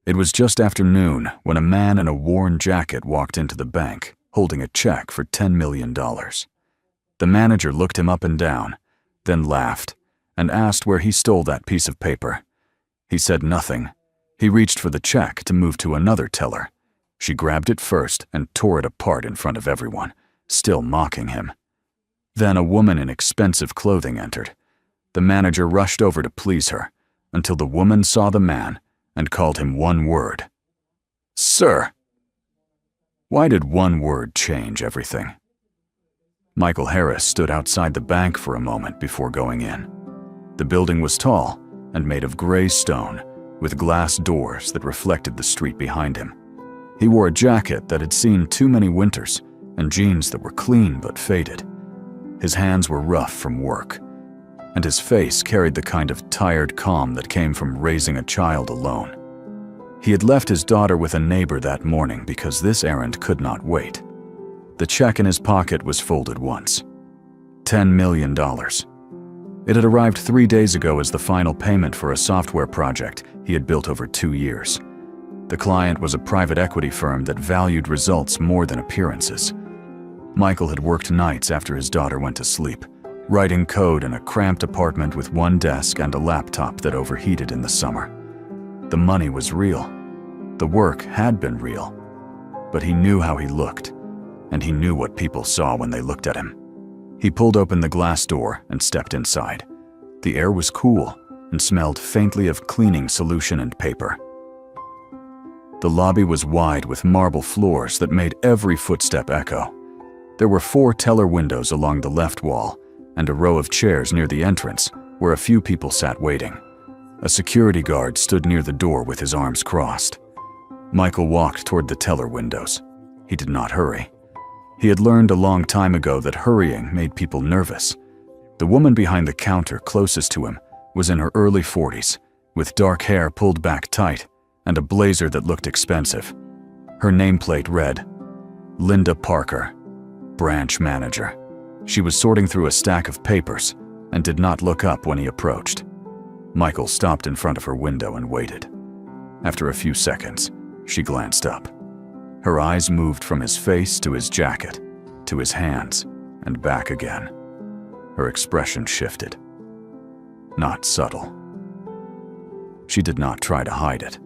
It was just after noon when a man in a worn jacket walked into the bank, holding a check for $10 million. The manager looked him up and down, then laughed, and asked where he stole that piece of paper. He said nothing. He reached for the check to move to another teller. She grabbed it first and tore it apart in front of everyone, still mocking him. Then a woman in expensive clothing entered. The manager rushed over to please her, until the woman saw the man and called him one word. "Sir." Why did one word change everything? Michael Harris stood outside the bank for a moment before going in. The building was tall and made of gray stone, with glass doors that reflected the street behind him. He wore a jacket that had seen too many winters and jeans that were clean but faded. His hands were rough from work, and his face carried the kind of tired calm that came from raising a child alone. He had left his daughter with a neighbor that morning because this errand could not wait. The check in his pocket was folded once. $10 million. It had arrived 3 days ago as the final payment for a software project he had built over 2 years. The client was a private equity firm that valued results more than appearances. Michael had worked nights after his daughter went to sleep, writing code in a cramped apartment with one desk and a laptop that overheated in the summer. The money was real. The work had been real. But he knew how he looked, and he knew what people saw when they looked at him. He pulled open the glass door and stepped inside. The air was cool and smelled faintly of cleaning solution and paper. The lobby was wide with marble floors that made every footstep echo. There were 4 teller windows along the left wall and a row of chairs near the entrance where a few people sat waiting. A security guard stood near the door with his arms crossed. Michael walked toward the teller windows. He did not hurry. He had learned a long time ago that hurrying made people nervous. The woman behind the counter closest to him was in her early 40s, with dark hair pulled back tight and a blazer that looked expensive. Her nameplate read, Linda Parker, branch manager. She was sorting through a stack of papers and did not look up when he approached. Michael stopped in front of her window and waited. After a few seconds, she glanced up. Her eyes moved from his face to his jacket, to his hands, and back again. Her expression shifted. Not subtle. She did not try to hide it.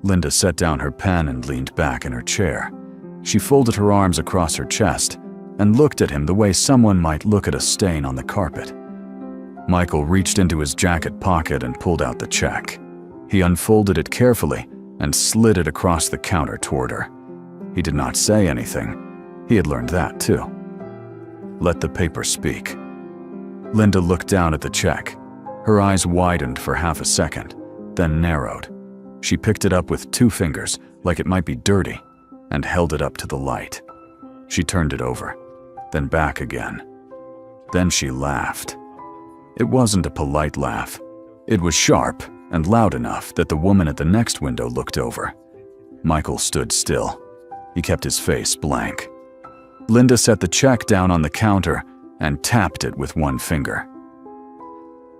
Linda set down her pen and leaned back in her chair. She folded her arms across her chest and looked at him the way someone might look at a stain on the carpet. Michael reached into his jacket pocket and pulled out the check. He unfolded it carefully and slid it across the counter toward her. He did not say anything. He had learned that too. Let the paper speak. Linda looked down at the check. Her eyes widened for half a second, then narrowed. She picked it up with 2 fingers, like it might be dirty, and held it up to the light. She turned it over, then back again. Then she laughed. It wasn't a polite laugh. It was sharp and loud enough that the woman at the next window looked over. Michael stood still. He kept his face blank. Linda set the check down on the counter and tapped it with 1 finger.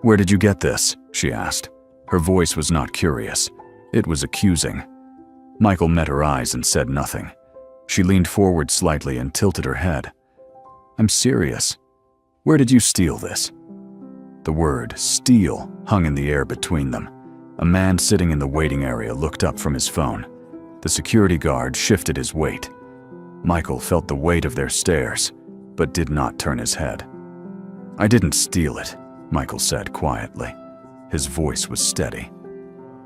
"Where did you get this?" she asked. Her voice was not curious. It was accusing. Michael met her eyes and said nothing. She leaned forward slightly and tilted her head. "I'm serious. Where did you steal this?" The word steal hung in the air between them. A man sitting in the waiting area looked up from his phone. The security guard shifted his weight. Michael felt the weight of their stares, but did not turn his head. "I didn't steal it," Michael said quietly. His voice was steady.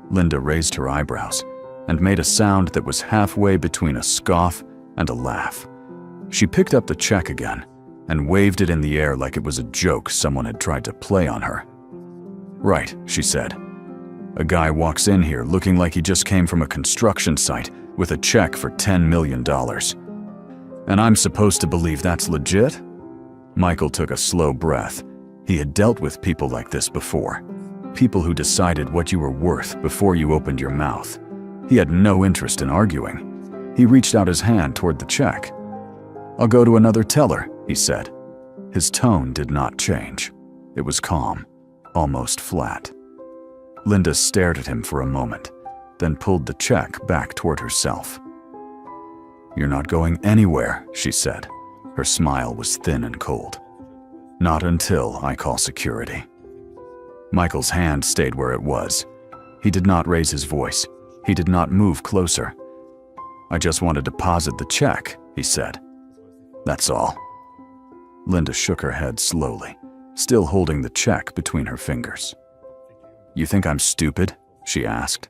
Linda raised her eyebrows and made a sound that was halfway between a scoff and a laugh. She picked up the check again and waved it in the air like it was a joke someone had tried to play on her. "Right," she said. "A guy walks in here looking like he just came from a construction site with a check for $10 million. And I'm supposed to believe that's legit?" Michael took a slow breath. He had dealt with people like this before. People who decided what you were worth before you opened your mouth. He had no interest in arguing. He reached out his hand toward the check. "I'll go to another teller," he said. His tone did not change. It was calm, almost flat. Linda stared at him for a moment, then pulled the check back toward herself. "You're not going anywhere," she said. Her smile was thin and cold. "Not until I call security." Michael's hand stayed where it was. He did not raise his voice. He did not move closer. "I just want to deposit the check," he said. "That's all." Linda shook her head slowly, still holding the check between her fingers. "You think I'm stupid?" she asked.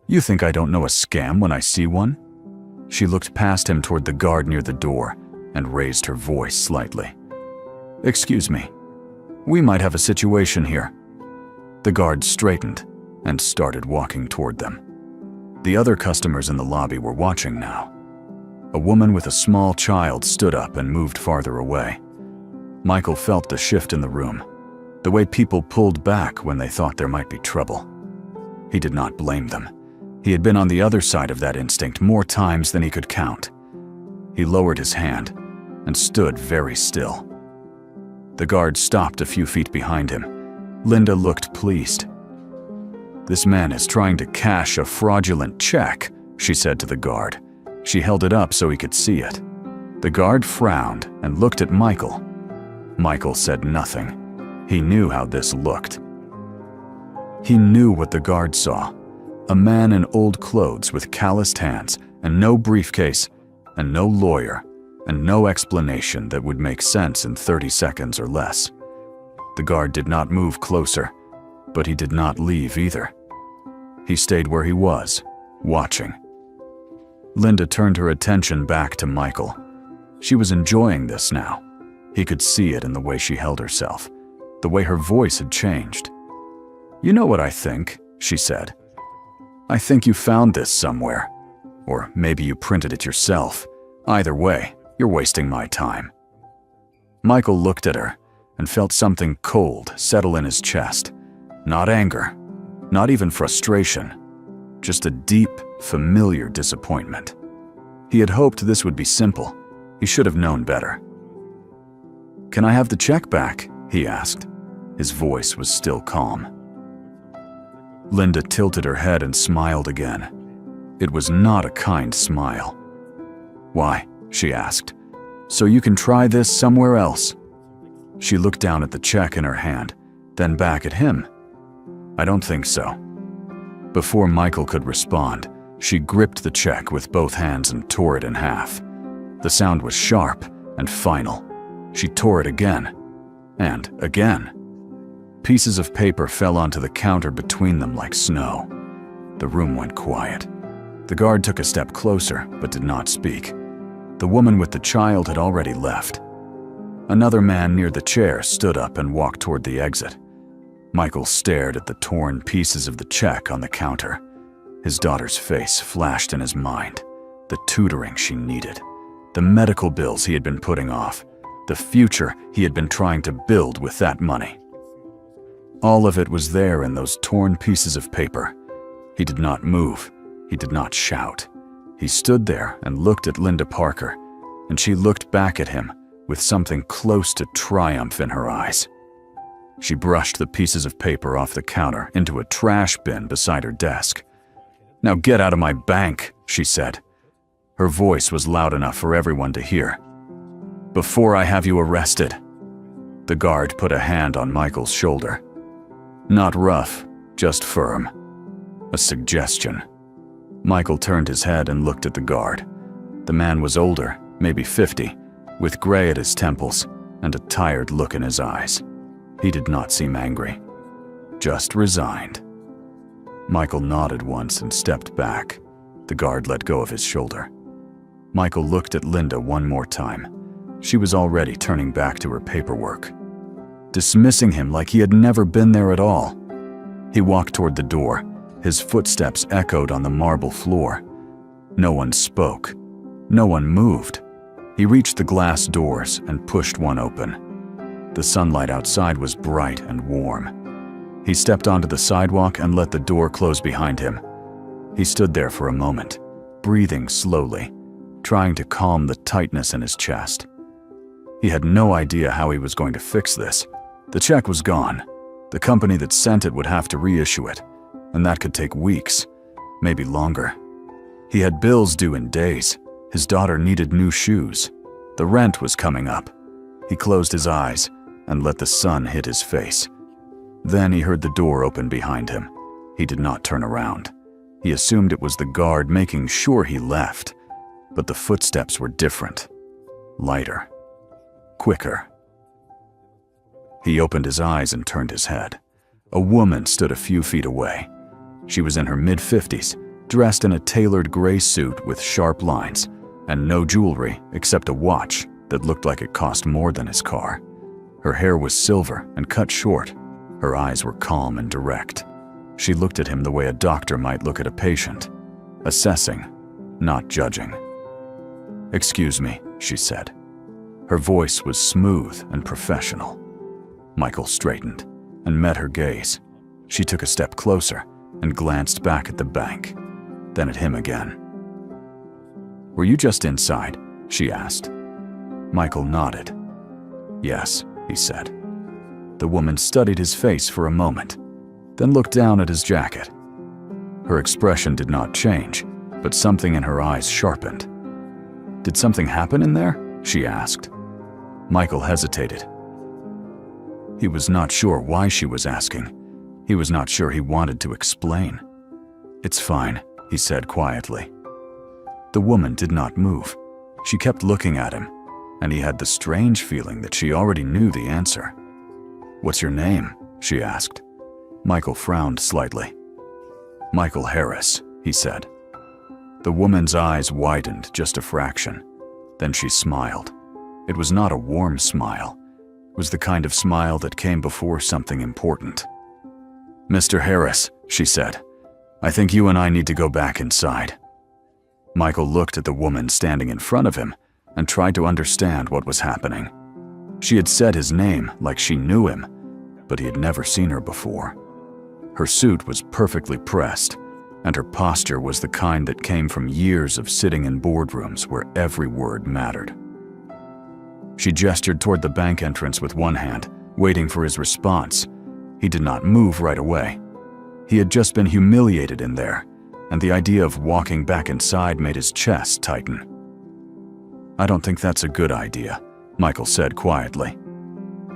"You think I don't know a scam when I see one?" She looked past him toward the guard near the door and raised her voice slightly. "Excuse me. We might have a situation here." The guard straightened and started walking toward them. The other customers in the lobby were watching now. A woman with a small child stood up and moved farther away. Michael felt the shift in the room, the way people pulled back when they thought there might be trouble. He did not blame them. He had been on the other side of that instinct more times than he could count. He lowered his hand and stood very still. The guard stopped a few feet behind him. Linda looked pleased. "This man is trying to cash a fraudulent check," she said to the guard. She held it up so he could see it. The guard frowned and looked at Michael. Michael said nothing. He knew how this looked. He knew what the guard saw. A man in old clothes with calloused hands and no briefcase and no lawyer and no explanation that would make sense in 30 seconds or less. The guard did not move closer, but he did not leave either. He stayed where he was, watching. Linda turned her attention back to Michael. She was enjoying this now. He could see it in the way she held herself, the way her voice had changed. "You know what I think," she said. "I think you found this somewhere. Or maybe you printed it yourself. Either way, you're wasting my time." Michael looked at her and felt something cold settle in his chest. Not anger, not even frustration, just a deep, familiar disappointment. He had hoped this would be simple. He should have known better. "Can I have the check back?" he asked. His voice was still calm. Linda tilted her head and smiled again. It was not a kind smile. "Why?" she asked. "So you can try this somewhere else?" She looked down at the check in her hand, then back at him. "I don't think so." Before Michael could respond, she gripped the check with both hands and tore it in half. The sound was sharp and final. She tore it again, and again. Pieces of paper fell onto the counter between them like snow. The room went quiet. The guard took a step closer, but did not speak. The woman with the child had already left. Another man near the chair stood up and walked toward the exit. Michael stared at the torn pieces of the check on the counter. His daughter's face flashed in his mind. The tutoring she needed. The medical bills he had been putting off. The future he had been trying to build with that money. All of it was there in those torn pieces of paper. He did not move. He did not shout. He stood there and looked at Linda Parker, and she looked back at him with something close to triumph in her eyes. She brushed the pieces of paper off the counter into a trash bin beside her desk. "Now get out of my bank," she said. Her voice was loud enough for everyone to hear. "Before I have you arrested." The guard put a hand on Michael's shoulder. Not rough, just firm. A suggestion. Michael turned his head and looked at the guard. The man was older, maybe 50, with gray at his temples and a tired look in his eyes. He did not seem angry, just resigned. Michael nodded once and stepped back. The guard let go of his shoulder. Michael looked at Linda one more time. She was already turning back to her paperwork, dismissing him like he had never been there at all. He walked toward the door. His footsteps echoed on the marble floor. No one spoke. No one moved. He reached the glass doors and pushed one open. The sunlight outside was bright and warm. He stepped onto the sidewalk and let the door close behind him. He stood there for a moment, breathing slowly, trying to calm the tightness in his chest. He had no idea how he was going to fix this. The check was gone. The company that sent it would have to reissue it, and that could take weeks. maybe longer. He had bills due in days. His daughter needed new shoes. The rent was coming up. He closed his eyes and let the sun hit his face. Then he heard the door open behind him. He did not turn around. He assumed it was the guard making sure he left, but the footsteps were different. Lighter. Quicker. He opened his eyes and turned his head. A woman stood a few feet away. She was in her mid-50s, dressed in a tailored gray suit with sharp lines, and no jewelry except a watch that looked like it cost more than his car. Her hair was silver and cut short. Her eyes were calm and direct. She looked at him the way a doctor might look at a patient, assessing, not judging. "Excuse me," she said. Her voice was smooth and professional. Michael straightened and met her gaze. She took a step closer and glanced back at the bank, then at him again. "Were you just inside?" she asked. Michael nodded. "Yes," he said. The woman studied his face for a moment, then looked down at his jacket. Her expression did not change, but something in her eyes sharpened. "Did something happen in there?" she asked. Michael hesitated. He was not sure why she was asking. He was not sure he wanted to explain. "It's fine," he said quietly. The woman did not move. She kept looking at him, and he had the strange feeling that she already knew the answer. "What's your name?" she asked. Michael frowned slightly. "Michael Harris," he said. The woman's eyes widened just a fraction. Then she smiled. It was not a warm smile. It was the kind of smile that came before something important. "Mr. Harris," she said, "I think you and I need to go back inside." Michael looked at the woman standing in front of him and tried to understand what was happening. She had said his name like she knew him, but he had never seen her before. Her suit was perfectly pressed, and her posture was the kind that came from years of sitting in boardrooms where every word mattered. She gestured toward the bank entrance with one hand, waiting for his response. He did not move right away. He had just been humiliated in there, and the idea of walking back inside made his chest tighten. "I don't think that's a good idea," Michael said quietly.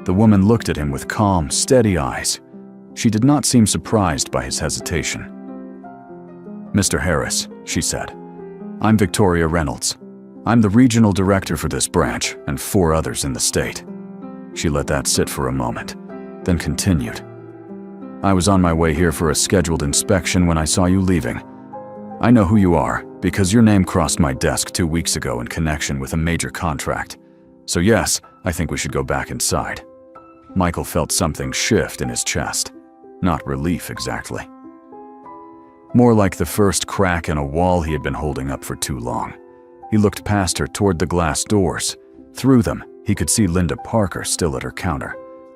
The woman looked at him with calm, steady eyes. She did not seem surprised by his hesitation. "Mr. Harris," she said, "I'm Victoria Reynolds. I'm the regional director for this branch and 4 others in the state." She let that sit for a moment, then continued. "I was on my way here for a scheduled inspection when I saw you leaving. I know who you are because your name crossed my desk 2 weeks ago in connection with a major contract. So yes, I think we should go back inside." Michael felt something shift in his chest. Not relief exactly. More like the first crack in a wall he had been holding up for too long. He looked past her toward the glass doors. Through them, he could see Linda Parker still at her counter,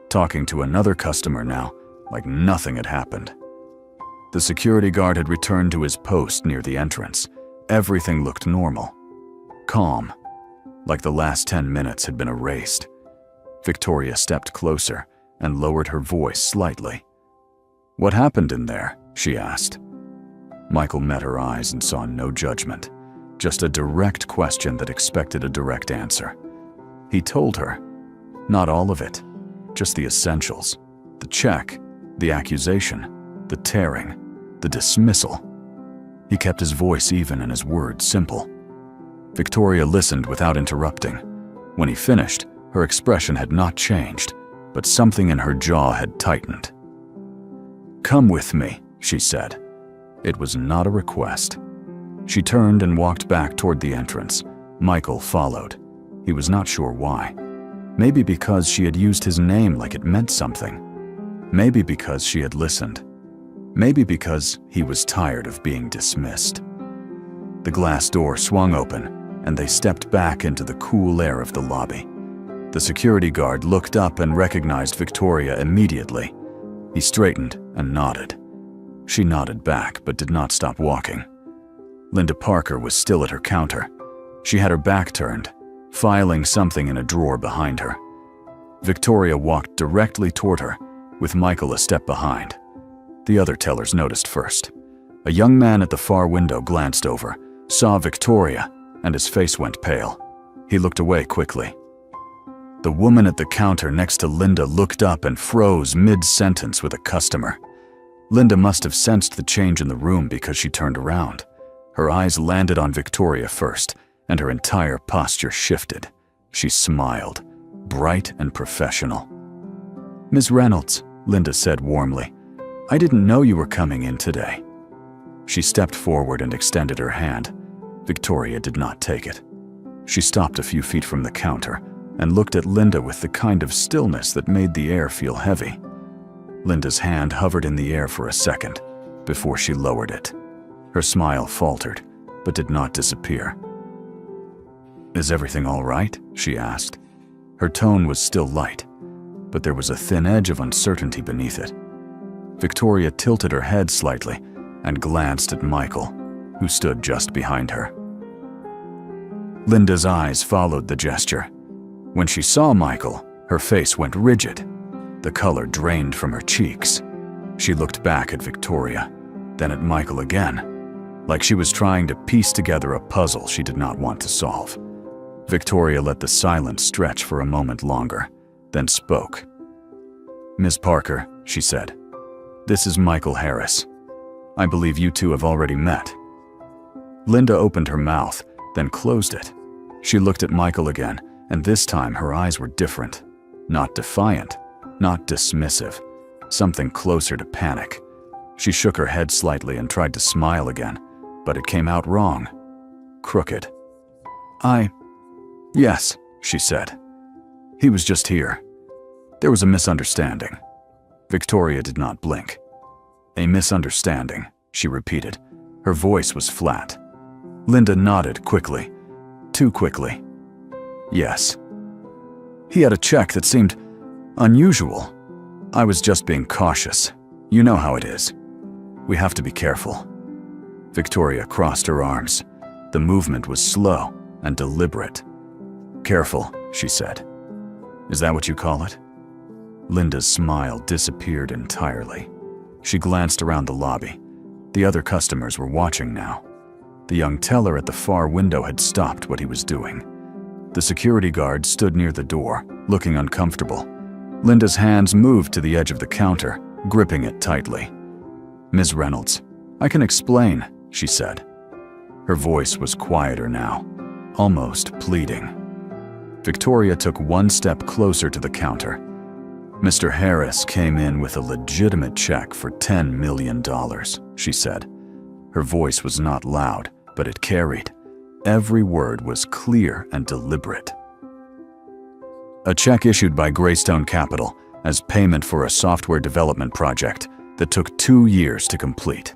talking to another customer now, like nothing had happened. The security guard had returned to his post near the entrance. Everything looked normal. Calm, like the last 10 minutes had been erased. Victoria stepped closer and lowered her voice slightly. "What happened in there?" she asked. Michael met her eyes and saw no judgment, just a direct question that expected a direct answer. He told her, not all of it, just the essentials, the check, the accusation, the tearing, the dismissal. He kept his voice even and his words simple. Victoria listened without interrupting. When he finished, her expression had not changed, but something in her jaw had tightened. "Come with me," she said. It was not a request. She turned and walked back toward the entrance. Michael followed. He was not sure why. Maybe because she had used his name like it meant something. Maybe because she had listened. Maybe because he was tired of being dismissed. The glass door swung open, and they stepped back into the cool air of the lobby. The security guard looked up and recognized Victoria immediately. He straightened and nodded. She nodded back but did not stop walking. Linda Parker was still at her counter. She had her back turned, filing something in a drawer behind her. Victoria walked directly toward her, with Michael a step behind. The other tellers noticed first. A young man at the far window glanced over, saw Victoria, and his face went pale. He looked away quickly. The woman at the counter next to Linda looked up and froze mid-sentence with a customer. Linda must have sensed the change in the room because she turned around. Her eyes landed on Victoria first, and her entire posture shifted. She smiled, bright and professional. "Miss Reynolds," Linda said warmly, "I didn't know you were coming in today." She stepped forward and extended her hand. Victoria did not take it. She stopped a few feet from the counter and looked at Linda with the kind of stillness that made the air feel heavy. Linda's hand hovered in the air for a second before she lowered it. Her smile faltered, but did not disappear. "Is everything all right?" she asked. Her tone was still light, but there was a thin edge of uncertainty beneath it. Victoria tilted her head slightly and glanced at Michael, who stood just behind her. Linda's eyes followed the gesture. When she saw Michael, her face went rigid. The color drained from her cheeks. She looked back at Victoria, then at Michael again, like she was trying to piece together a puzzle she did not want to solve. Victoria let the silence stretch for a moment longer, then spoke. "Miss Parker," she said, "this is Michael Harris. I believe you two have already met." Linda opened her mouth, then closed it. She looked at Michael again, and this time her eyes were different. Not defiant, not dismissive, something closer to panic. She shook her head slightly and tried to smile again, but it came out wrong. Crooked. Yes, she said. He was just here. There was a misunderstanding." Victoria did not blink. "A misunderstanding," she repeated. Her voice was flat. Linda nodded quickly. Too quickly. "Yes. He had a check that seemed unusual. I was just being cautious. You know how it is. We have to be careful." Victoria crossed her arms. The movement was slow and deliberate. "Careful," she said. "Is that what you call it?" Linda's smile disappeared entirely. She glanced around the lobby. The other customers were watching now. The young teller at the far window had stopped what he was doing. The security guard stood near the door, looking uncomfortable. Linda's hands moved to the edge of the counter, gripping it tightly. "Ms. Reynolds, I can explain," she said. Her voice was quieter now, almost pleading. Victoria took one step closer to the counter. "Mr. Harris came in with a legitimate check for $10 million, she said. Her voice was not loud, but it carried. Every word was clear and deliberate. "A check issued by Greystone Capital as payment for a software development project that took 2 years to complete.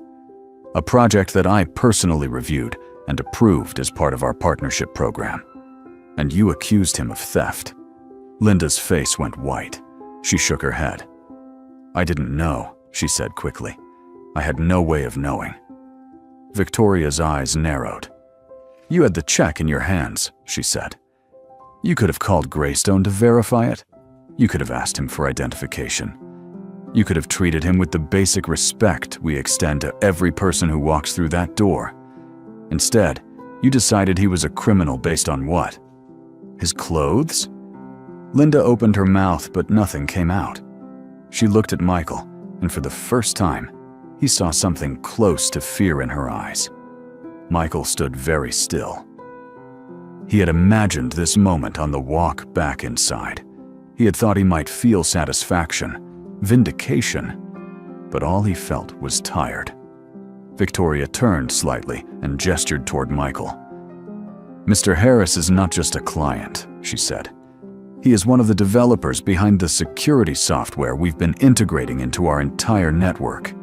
A project that I personally reviewed and approved as part of our partnership program. And you accused him of theft." Linda's face went white. She shook her head. "I didn't know," she said quickly. "I had no way of knowing." Victoria's eyes narrowed. "You had the check in your hands," she said. "You could have called Greystone to verify it. You could have asked him for identification. You could have treated him with the basic respect we extend to every person who walks through that door. Instead, you decided he was a criminal based on what? His clothes?" Linda opened her mouth, but nothing came out. She looked at Michael, and for the first time, he saw something close to fear in her eyes. Michael stood very still. He had imagined this moment on the walk back inside. He had thought he might feel satisfaction, vindication, but all he felt was tired. Victoria turned slightly and gestured toward Michael. "Mr. Harris is not just a client," she said. "He is one of the developers behind the security software we've been integrating into our entire network.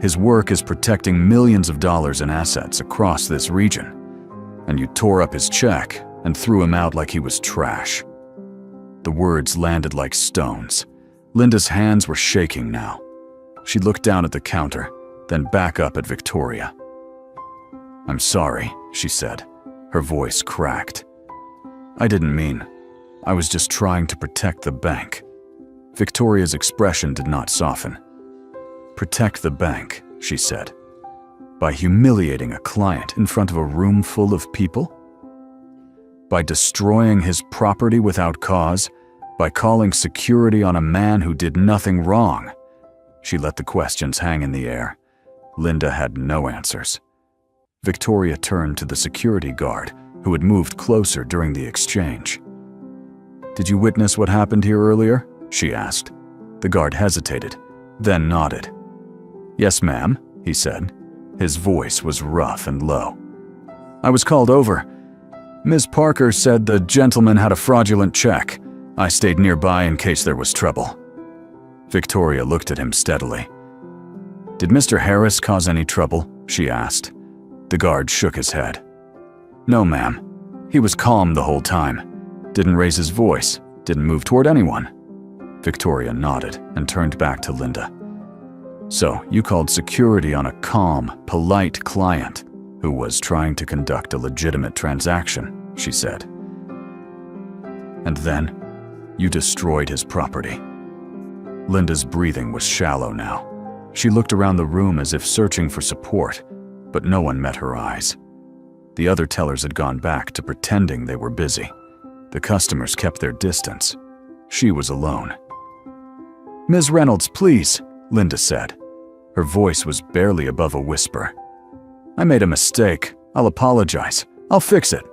His work is protecting millions of dollars in assets across this region. And you tore up his check and threw him out like he was trash." The words landed like stones. Linda's hands were shaking now. She looked down at the counter, then back up at Victoria. "I'm sorry," she said. Her voice cracked. "I didn't mean. I was just trying to protect the bank." Victoria's expression did not soften. "Protect the bank," she said. By humiliating a client in front of a room full of people? By destroying his property without cause? By calling security on a man who did nothing wrong? She let the questions hang in the air. Linda had no answers. Victoria turned to the security guard, who had moved closer during the exchange. "Did you witness what happened here earlier?" she asked. The guard hesitated, then nodded. "Yes, ma'am," he said. His voice was rough and low. "I was called over. Ms. Parker said the gentleman had a fraudulent check. I stayed nearby in case there was trouble." Victoria looked at him steadily. "Did Mr. Harris cause any trouble?" she asked. The guard shook his head. "No, ma'am. He was calm the whole time. Didn't raise his voice. Didn't move toward anyone." Victoria nodded and turned back to Linda. "So, you called security on a calm, polite client who was trying to conduct a legitimate transaction," she said. "And then, you destroyed his property." Linda's breathing was shallow now. She looked around the room as if searching for support, but no one met her eyes. The other tellers had gone back to pretending they were busy. The customers kept their distance. She was alone. "Ms. Reynolds, please," Linda said. Her voice was barely above a whisper. "I made a mistake. I'll apologize. I'll fix it."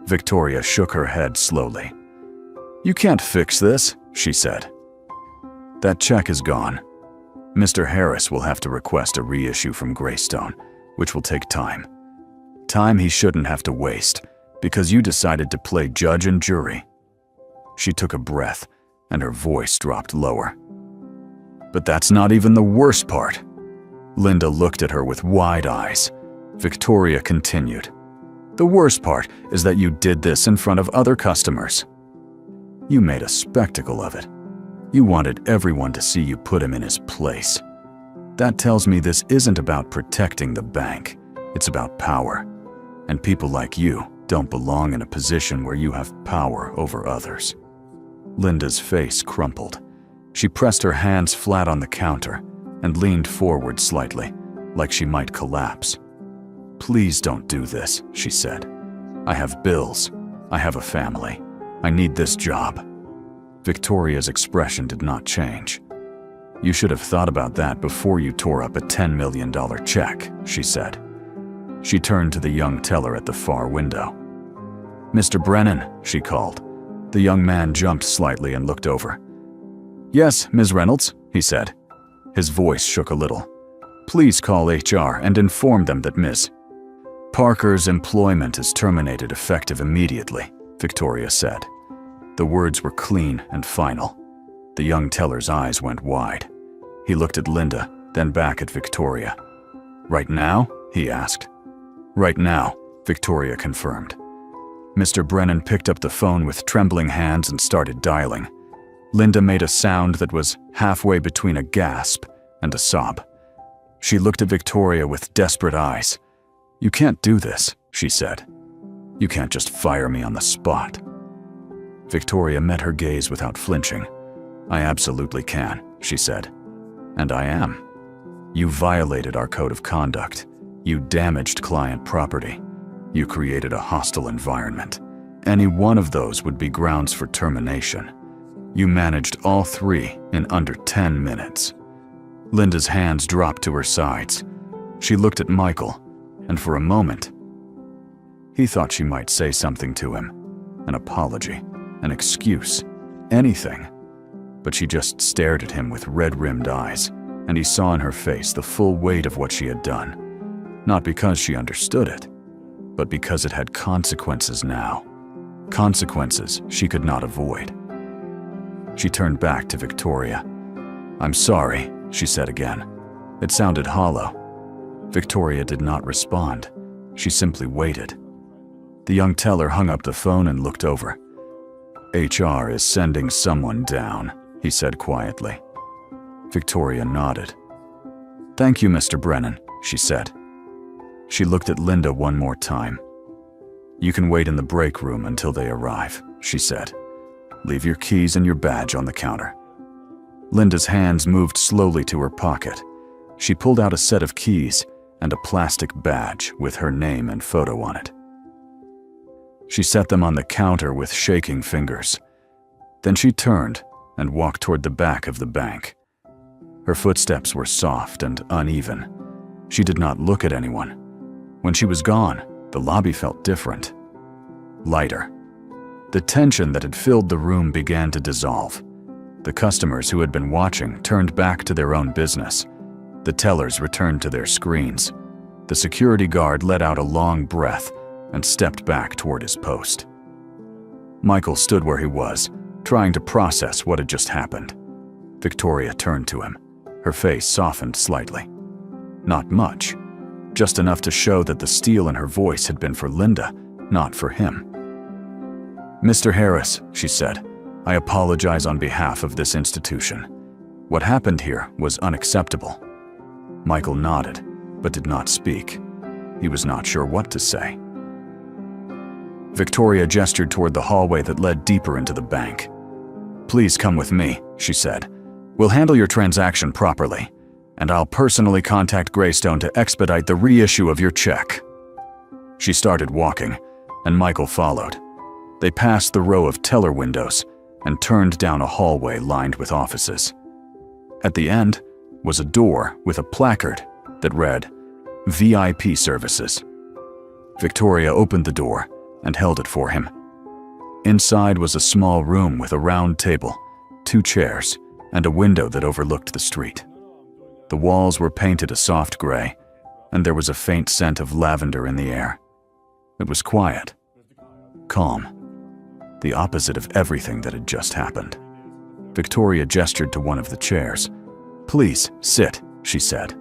Victoria shook her head slowly. "You can't fix this," she said. "That check is gone. Mr. Harris will have to request a reissue from Greystone, which will take time. Time he shouldn't have to waste, because you decided to play judge and jury." She took a breath, and her voice dropped lower. "But that's not even the worst part." Linda looked at her with wide eyes. Victoria continued. "The worst part is that you did this in front of other customers. You made a spectacle of it. You wanted everyone to see you put him in his place. That tells me this isn't about protecting the bank. It's about power. And people like you don't belong in a position where you have power over others." Linda's face crumpled. She pressed her hands flat on the counter and leaned forward slightly, like she might collapse. "Please don't do this," she said. "I have bills. I have a family. I need this job." Victoria's expression did not change. "You should have thought about that before you tore up a $10 million check," she said. She turned to the young teller at the far window. "Mr. Brennan," she called. The young man jumped slightly and looked over. "Yes, Ms. Reynolds," he said. His voice shook a little. "Please call HR and inform them that Ms. Parker's employment is terminated effective immediately," Victoria said. The words were clean and final. The young teller's eyes went wide. He looked at Linda, then back at Victoria. "Right now?" he asked. "Right now," Victoria confirmed. Mr. Brennan picked up the phone with trembling hands and started dialing. Linda made a sound that was halfway between a gasp and a sob. She looked at Victoria with desperate eyes. "You can't do this," she said. "You can't just fire me on the spot." Victoria met her gaze without flinching. "I absolutely can," she said. "And I am. You violated our code of conduct. You damaged client property. You created a hostile environment. Any one of those would be grounds for termination. You managed all three in under 10 minutes." Linda's hands dropped to her sides. She looked at Michael, and for a moment, he thought she might say something to him. An apology, an excuse, anything. But she just stared at him with red-rimmed eyes, and he saw in her face the full weight of what she had done. Not because she understood it, but because it had consequences now. Consequences she could not avoid. She turned back to Victoria. "I'm sorry," she said again. It sounded hollow. Victoria did not respond. She simply waited. The young teller hung up the phone and looked over. "HR is sending someone down," he said quietly. Victoria nodded. "Thank you, Mr. Brennan," she said. She looked at Linda one more time. "You can wait in the break room until they arrive," she said. "Leave your keys and your badge on the counter." Linda's hands moved slowly to her pocket. She pulled out a set of keys and a plastic badge with her name and photo on it. She set them on the counter with shaking fingers. Then she turned and walked toward the back of the bank. Her footsteps were soft and uneven. She did not look at anyone. When she was gone, the lobby felt different. Lighter. The tension that had filled the room began to dissolve. The customers who had been watching turned back to their own business. The tellers returned to their screens. The security guard let out a long breath and stepped back toward his post. Michael stood where he was, trying to process what had just happened. Victoria turned to him. Her face softened slightly. Not much, just enough to show that the steel in her voice had been for Linda, not for him. "Mr. Harris," she said, "I apologize on behalf of this institution. What happened here was unacceptable." Michael nodded, but did not speak. He was not sure what to say. Victoria gestured toward the hallway that led deeper into the bank. "Please come with me," she said. "We'll handle your transaction properly, and I'll personally contact Greystone to expedite the reissue of your check." She started walking, and Michael followed. They passed the row of teller windows and turned down a hallway lined with offices. At the end was a door with a placard that read, "VIP Services." Victoria opened the door and held it for him. Inside was a small room with a round table, 2 chairs, and a window that overlooked the street. The walls were painted a soft gray, and there was a faint scent of lavender in the air. It was quiet, calm, the opposite of everything that had just happened. Victoria gestured to one of the chairs. "Please, sit," she said.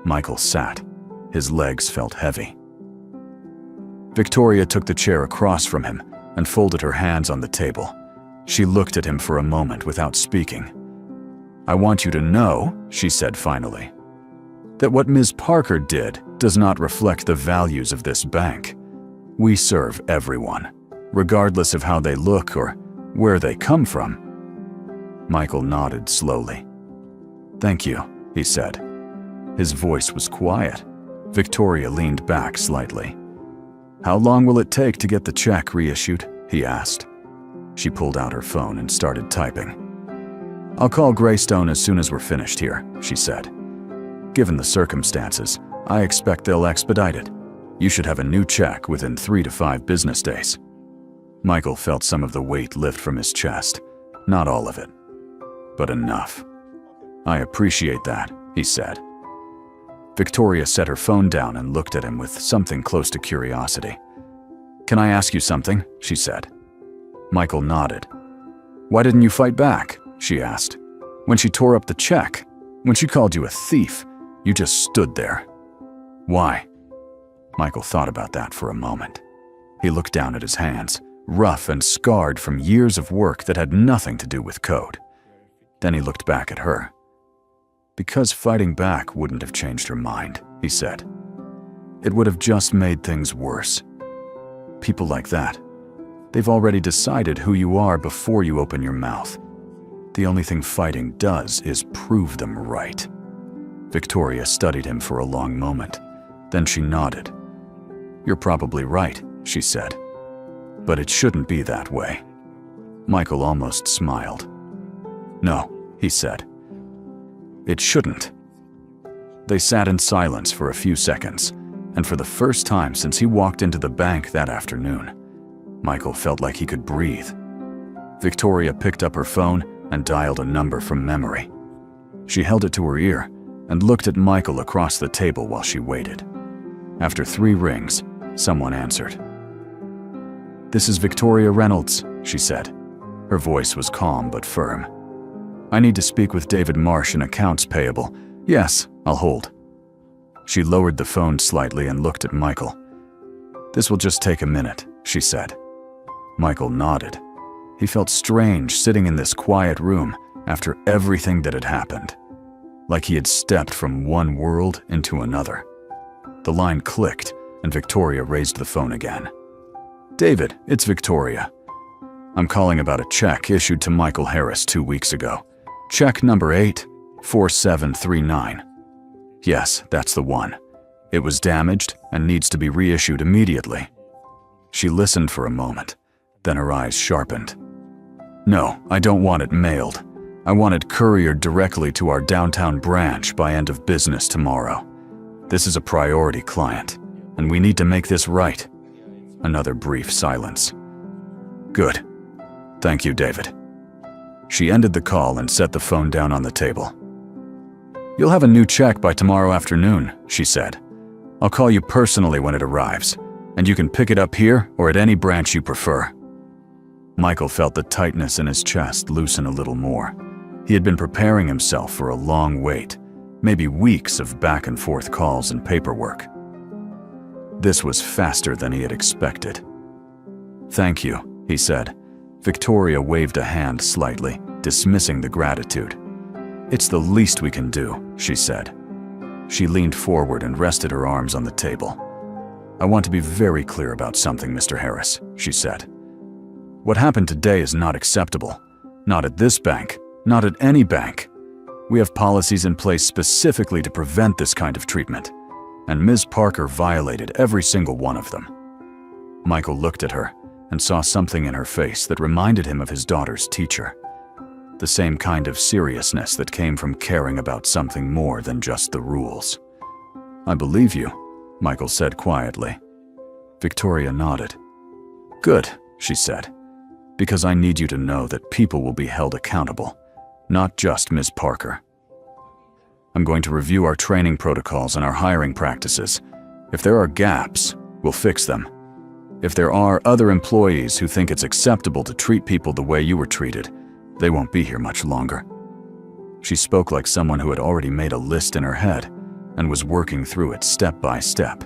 Michael sat. His legs felt heavy. Victoria took the chair across from him and folded her hands on the table. She looked at him for a moment without speaking. "I want you to know," she said finally, "that what Ms. Parker did does not reflect the values of this bank. We serve everyone, regardless of how they look or where they come from." Michael nodded slowly. "Thank you," he said. His voice was quiet. Victoria leaned back slightly. "How long will it take to get the check reissued?" he asked. She pulled out her phone and started typing. "I'll call Greystone as soon as we're finished here," she said. "Given the circumstances, I expect they'll expedite it. You should have a new check within 3 to 5 business days." Michael felt some of the weight lift from his chest. Not all of it, but enough. "I appreciate that," he said. Victoria set her phone down and looked at him with something close to curiosity. "Can I ask you something?" she said. Michael nodded. "Why didn't you fight back?" she asked. "When she tore up the check, when she called you a thief, you just stood there. Why?" Michael thought about that for a moment. He looked down at his hands, rough and scarred from years of work that had nothing to do with code. Then he looked back at her. "Because fighting back wouldn't have changed her mind," he said. "It would have just made things worse. People like that, they've already decided who you are before you open your mouth. The only thing fighting does is prove them right." Victoria studied him for a long moment. Then she nodded. "You're probably right," she said. "But it shouldn't be that way." Michael almost smiled. "No," he said. "It shouldn't." They sat in silence for a few seconds, and for the first time since he walked into the bank that afternoon, Michael felt like he could breathe. Victoria picked up her phone and dialed a number from memory. She held it to her ear and looked at Michael across the table while she waited. After 3 rings, someone answered. "This is Victoria Reynolds," she said. Her voice was calm but firm. "I need to speak with David Marsh in accounts payable." "Yes, I'll hold." She lowered the phone slightly and looked at Michael. "This will just take a minute," she said. Michael nodded. He felt strange sitting in this quiet room after everything that had happened, like he had stepped from one world into another. The line clicked, and Victoria raised the phone again. "David, it's Victoria. I'm calling about a check issued to Michael Harris 2 weeks ago. Check number 84739. "Yes, that's the one. It was damaged and needs to be reissued immediately. She listened for a moment, then her eyes sharpened. No, I don't want it mailed. I want it couriered directly to our downtown branch by end of business tomorrow. This is a priority client, and we need to make this right. Another brief silence. Good. Thank you, David. She ended the call and set the phone down on the table. You'll have a new check by tomorrow afternoon, she said. I'll call you personally when it arrives, and you can pick it up here or at any branch you prefer. Michael felt the tightness in his chest loosen a little more. He had been preparing himself for a long wait, maybe weeks of back and forth calls and paperwork. This was faster than he had expected. Thank you, he said. Victoria waved a hand slightly, dismissing the gratitude. It's the least we can do, she said. She leaned forward and rested her arms on the table. I want to be very clear about something, Mr. Harris, she said. What happened today is not acceptable. Not at this bank, not at any bank. We have policies in place specifically to prevent this kind of treatment, and Ms. Parker violated every single one of them. Michael looked at her and saw something in her face that reminded him of his daughter's teacher. The same kind of seriousness that came from caring about something more than just the rules. I believe you, Michael said quietly. Victoria nodded. Good, she said, because I need you to know that people will be held accountable, not just Ms. Parker. I'm going to review our training protocols and our hiring practices. If there are gaps, we'll fix them. If there are other employees who think it's acceptable to treat people the way you were treated, they won't be here much longer. She spoke like someone who had already made a list in her head and was working through it step by step.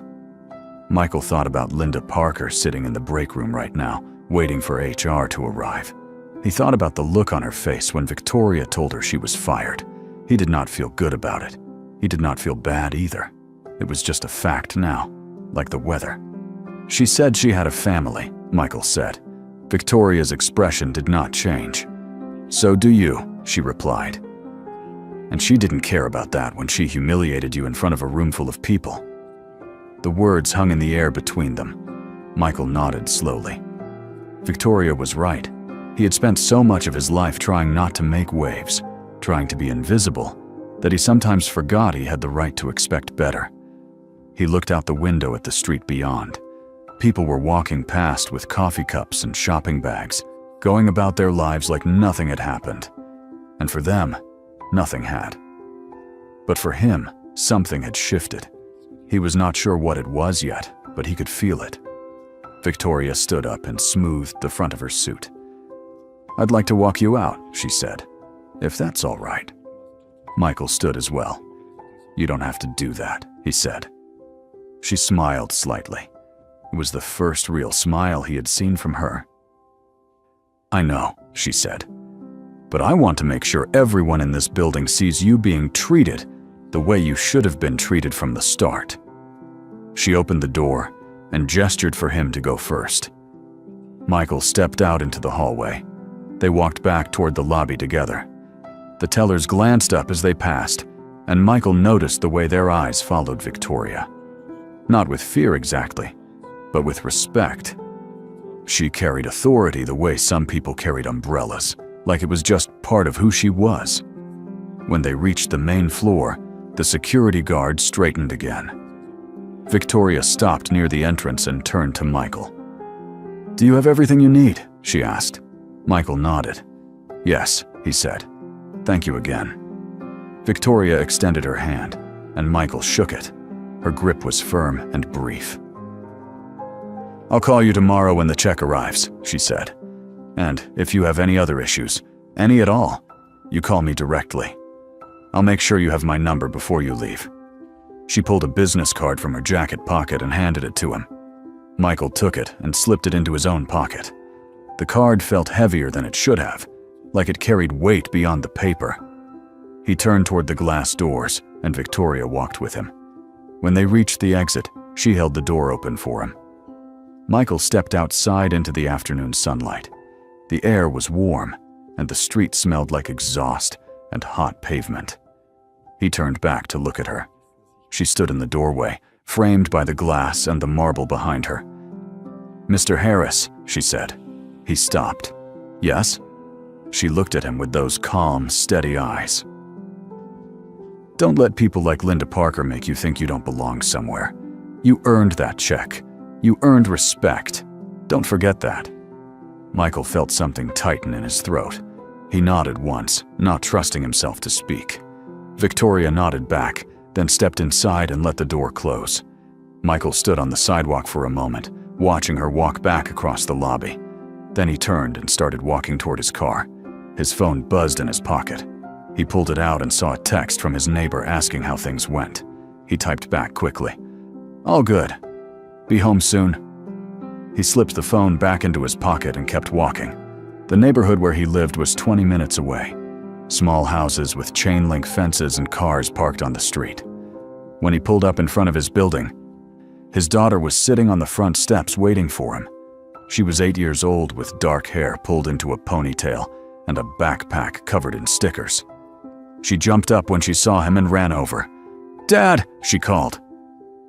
Michael thought about Linda Parker sitting in the break room right now, waiting for HR to arrive. He thought about the look on her face when Victoria told her she was fired. He did not feel good about it. He did not feel bad either. It was just a fact now, like the weather. She said she had a family, Michael said. Victoria's expression did not change. So do you, she replied. And she didn't care about that when she humiliated you in front of a room full of people. The words hung in the air between them. Michael nodded slowly. Victoria was right. He had spent so much of his life trying not to make waves, trying to be invisible, that he sometimes forgot he had the right to expect better. He looked out the window at the street beyond. People were walking past with coffee cups and shopping bags, going about their lives like nothing had happened. And for them, nothing had. But for him, something had shifted. He was not sure what it was yet, but he could feel it. Victoria stood up and smoothed the front of her suit. I'd like to walk you out, she said, if that's all right. Michael stood as well. You don't have to do that, he said. She smiled slightly. It was the first real smile he had seen from her. I know, she said, but I want to make sure everyone in this building sees you being treated the way you should have been treated from the start. She opened the door and gestured for him to go first. Michael stepped out into the hallway. They walked back toward the lobby together. The tellers glanced up as they passed, and Michael noticed the way their eyes followed Victoria. Not with fear exactly, but with respect. She carried authority the way some people carried umbrellas, like it was just part of who she was. When they reached the main floor, the security guard straightened again. Victoria stopped near the entrance and turned to Michael. Do you have everything you need? She asked. Michael nodded. Yes, he said. Thank you again. Victoria extended her hand, and Michael shook it. Her grip was firm and brief. I'll call you tomorrow when the check arrives, she said. And if you have any other issues, any at all, you call me directly. I'll make sure you have my number before you leave. She pulled a business card from her jacket pocket and handed it to him. Michael took it and slipped it into his own pocket. The card felt heavier than it should have, like it carried weight beyond the paper. He turned toward the glass doors, and Victoria walked with him. When they reached the exit, she held the door open for him. Michael stepped outside into the afternoon sunlight. The air was warm, and the street smelled like exhaust and hot pavement. He turned back to look at her. She stood in the doorway, framed by the glass and the marble behind her. "Mr. Harris," she said. He stopped. "Yes?" She looked at him with those calm, steady eyes. "Don't let people like Linda Parker make you think you don't belong somewhere. You earned that check. You earned respect. Don't forget that." Michael felt something tighten in his throat. He nodded once, not trusting himself to speak. Victoria nodded back, then stepped inside and let the door close. Michael stood on the sidewalk for a moment, watching her walk back across the lobby. Then he turned and started walking toward his car. His phone buzzed in his pocket. He pulled it out and saw a text from his neighbor asking how things went. He typed back quickly, "All good. Be home soon." He slipped the phone back into his pocket and kept walking. The neighborhood where he lived was 20 minutes away. Small houses with chain-link fences and cars parked on the street. When he pulled up in front of his building, his daughter was sitting on the front steps waiting for him. She was 8 years old with dark hair pulled into a ponytail and a backpack covered in stickers. She jumped up when she saw him and ran over. "Dad!" she called.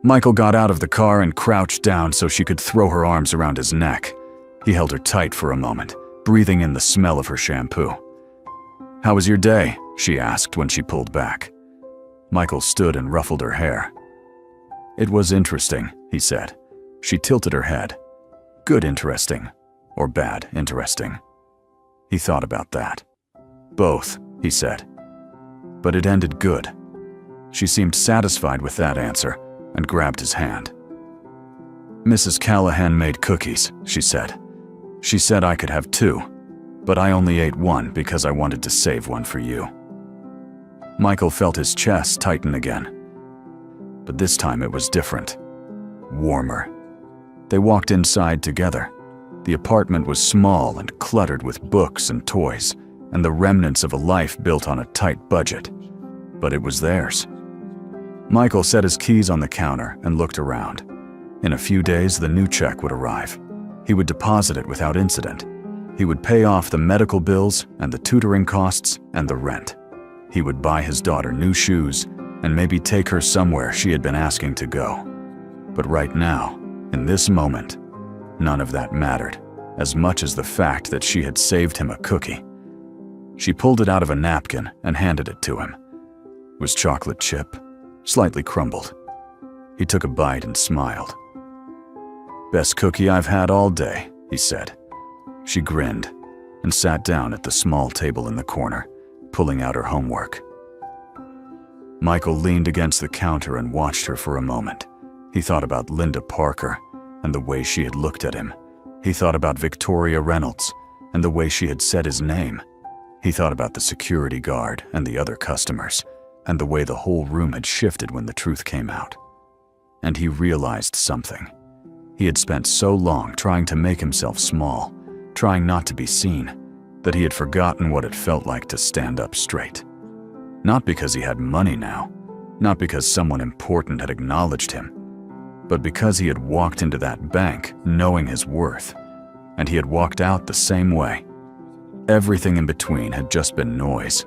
Michael got out of the car and crouched down so she could throw her arms around his neck. He held her tight for a moment, breathing in the smell of her shampoo. "How was your day?" she asked when she pulled back. Michael stood and ruffled her hair. "It was interesting," he said. She tilted her head. "Good interesting, or bad interesting?" He thought about that. "Both," he said. "But it ended good." She seemed satisfied with that answer and grabbed his hand. "Mrs. Callahan made cookies," she said. "She said I could have 2, but I only ate 1 because I wanted to save 1 for you." Michael felt his chest tighten again. But this time it was different. Warmer. They walked inside together. The apartment was small and cluttered with books and toys, and the remnants of a life built on a tight budget. But it was theirs. Michael set his keys on the counter and looked around. In a few days, the new check would arrive. He would deposit it without incident. He would pay off the medical bills and the tutoring costs and the rent. He would buy his daughter new shoes and maybe take her somewhere she had been asking to go. But right now, in this moment, none of that mattered, as much as the fact that she had saved him a cookie. She pulled it out of a napkin and handed it to him. It was chocolate chip, slightly crumbled. He took a bite and smiled. "Best cookie I've had all day," he said. She grinned and sat down at the small table in the corner, pulling out her homework. Michael leaned against the counter and watched her for a moment. He thought about Linda Parker and the way she had looked at him. He thought about Victoria Reynolds and the way she had said his name. He thought about the security guard and the other customers, and the way the whole room had shifted when the truth came out. And he realized something. He had spent so long trying to make himself small, trying not to be seen, that he had forgotten what it felt like to stand up straight. Not because he had money now, not because someone important had acknowledged him, but because he had walked into that bank knowing his worth, and he had walked out the same way. Everything in between had just been noise.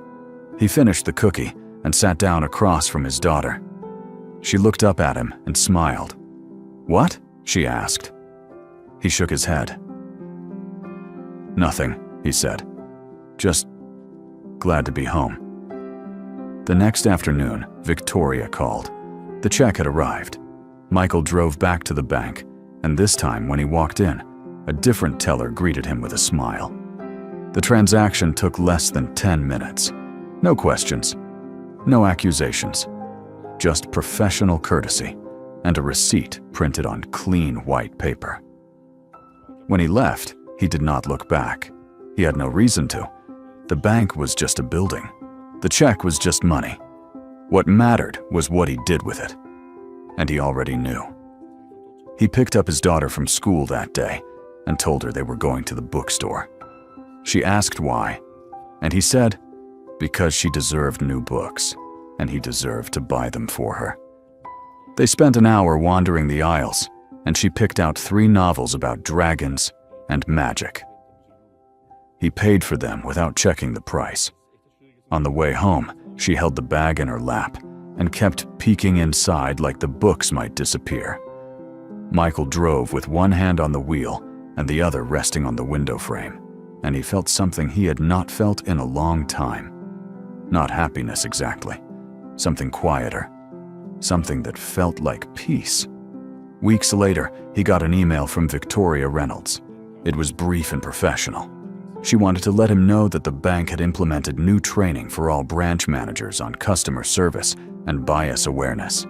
He finished the cookie and sat down across from his daughter. She looked up at him and smiled. "What?" she asked. He shook his head. "Nothing," he said. "Just glad to be home." The next afternoon, Victoria called. The check had arrived. Michael drove back to the bank, and this time when he walked in, a different teller greeted him with a smile. The transaction took less than 10 minutes. No questions, no accusations, just professional courtesy and a receipt printed on clean white paper. When he left, he did not look back. He had no reason to. The bank was just a building. The check was just money. What mattered was what he did with it. And he already knew. He picked up his daughter from school that day and told her they were going to the bookstore. She asked why, and he said, because she deserved new books, and he deserved to buy them for her. They spent an hour wandering the aisles, and she picked out 3 novels about dragons and magic. He paid for them without checking the price. On the way home, she held the bag in her lap and kept peeking inside like the books might disappear. Michael drove with one hand on the wheel and the other resting on the window frame, and he felt something he had not felt in a long time. Not happiness exactly, something quieter, something that felt like peace. Weeks later, he got an email from Victoria Reynolds. It was brief and professional. She wanted to let him know that the bank had implemented new training for all branch managers on customer service and bias awareness.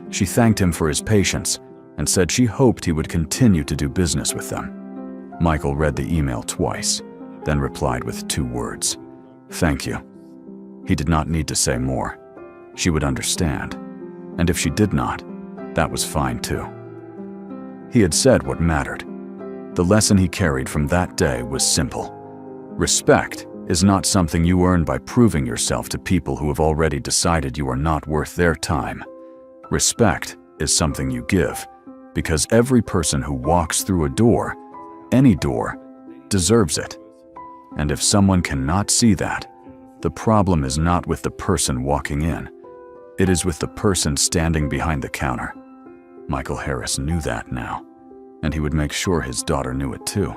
She thanked him for his patience and said she hoped he would continue to do business with them. Michael read the email twice, then replied with 2 words: "Thank you." He did not need to say more. She would understand. And if she did not, that was fine too. He had said what mattered. The lesson he carried from that day was simple. Respect is not something you earn by proving yourself to people who have already decided you are not worth their time. Respect is something you give because every person who walks through a door, any door, deserves it. And if someone cannot see that, the problem is not with the person walking in. It is with the person standing behind the counter. Michael Harris knew that now, and he would make sure his daughter knew it too.